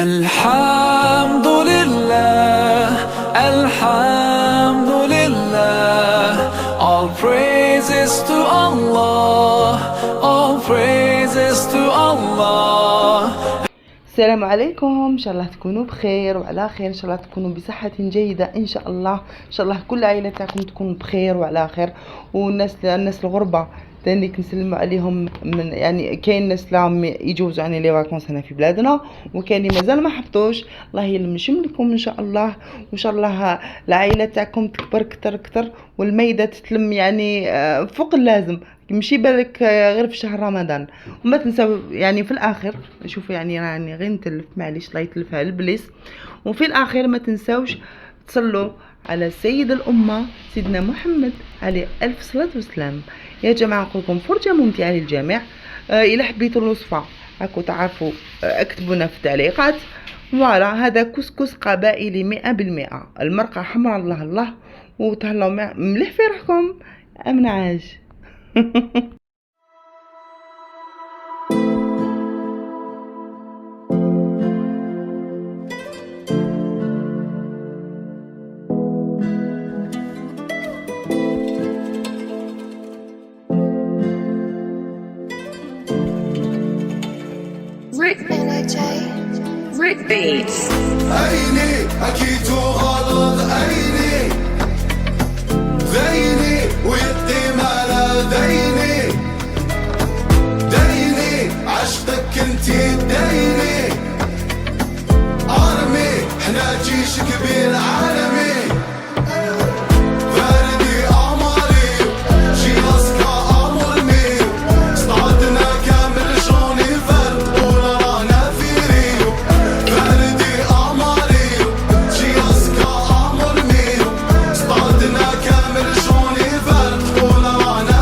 الحمد لله الحمد لله all praises to Allah all praises to Allah. السلام عليكم، ان شاء الله تكونوا بخير وعلى خير، ان شاء الله تكونوا بصحة جيدة ان شاء الله. ان شاء الله كل عائلة تاعكم تكون بخير وعلى خير. والناس الغربة تانيك نسلموا عليهم، من يعني كاين ناس راهم يجوزوا يعني لي فاكونس هنا في بلادنا، وكاين اللي مازال ما حبطوش. الله يلمشم لكم ان شاء الله، وان شاء الله العائلة تاعكم تكبر كتر والميدة تتلم يعني فوق اللازم، ماشي بالك غير في شهر رمضان. وما تنسوا يعني في الاخر شوفوا يعني غير نتلف، معليش لا يتلفها البليس. وفي الاخر ما تنسوش تصلوا على سيد الامه سيدنا محمد عليه الف صلاه والسلام. يا جماعه نقول لكم فرجه ممتعه للجميع. الى حبيتوا الوصفه راكم تعرفوا اكتبونا في التعليقات. فوالا هذا كسكس قبائلي 100%، المرقه حمرا الله الله، وتهلاو مليح في روحكم. امن عاش. Rick Beats. عيني أكيد غلط، عيني ذيني ويدي على ديني عشقك انتي ديني عرمي احنا جيش كبير عالمي فردي أمري شي أسكى أمرني استعدنا كامل شوني فرد ولا رانا في ريو فردي أمري شي أسكى أمرني استعدنا كامل شوني فرد ولا رانا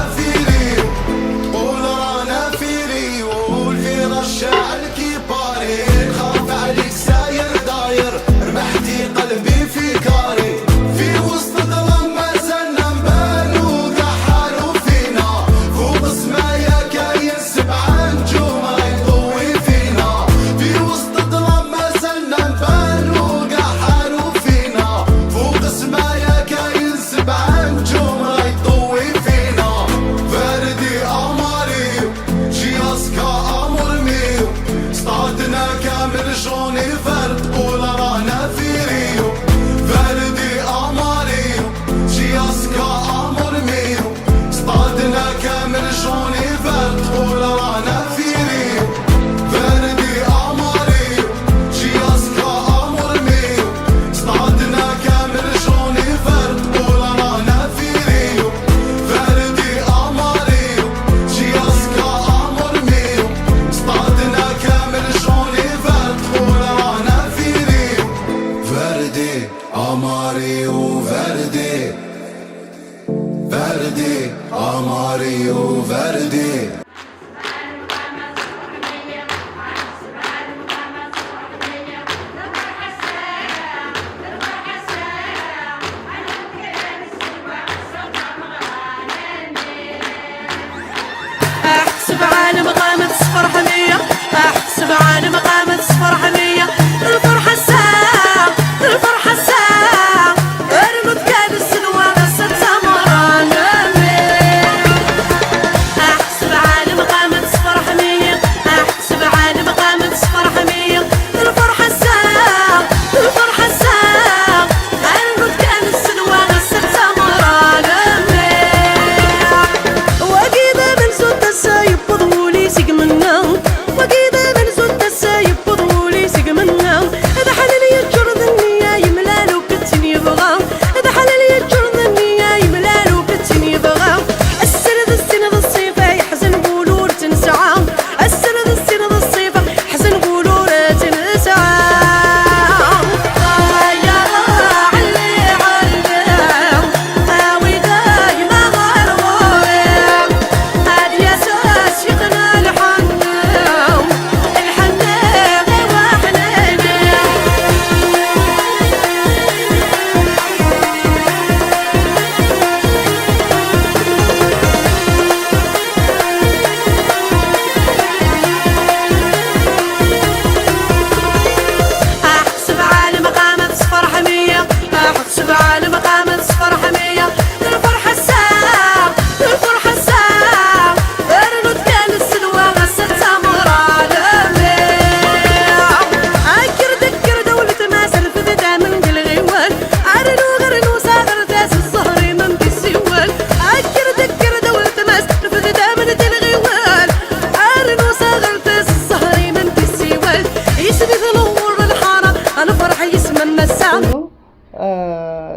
في ريو والفيرا الشاعر كباري خاف عليك ساير داير ربحتي قلبي في كاري في وسط ظلام ما زلنا نبانو قحالو فينا فوق سمايا كاين 7 نجوم يضوي فينا في وسط ظلام ما زلنا نبانو قحالو فينا فوق سمايا كاين 7 نجوم يضوي فينا فردي أمري شي أسكى أمر ميو استعدنا كامل شوني فرد ولا رانا في ريو فردي أمري شي أسكى أمر ميو استعدنا كامل شوني فرد ولا رانا في ريو فردي أمري شي أسكى أمر ميو استعدنا كامل شوني فرد ولا رانا في ريو فردي أمري شي أسكى أمر ميو استعدنا كامل شوني فرد ولا رانا في ريو فردي أمري وفردي أمري وفردي احسب على مقامة صفر حمية، احسب على مقامة صفر حمية، الفرحة الساعة الفرحة الساعة ارمت كان السنوة بس تمر على احسب على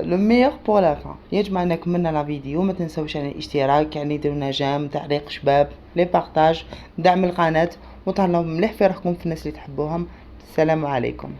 لو ميور بور لا فان. يا جماعه انا كملنا لا فيديو، ما تنسوش يعني الاشتراك، يعني ديرونا جيم، تعليق شباب، لي بارطاج، دعم القناه، وتهلاو مليح في روحكم في الناس اللي تحبوهم. السلام عليكم.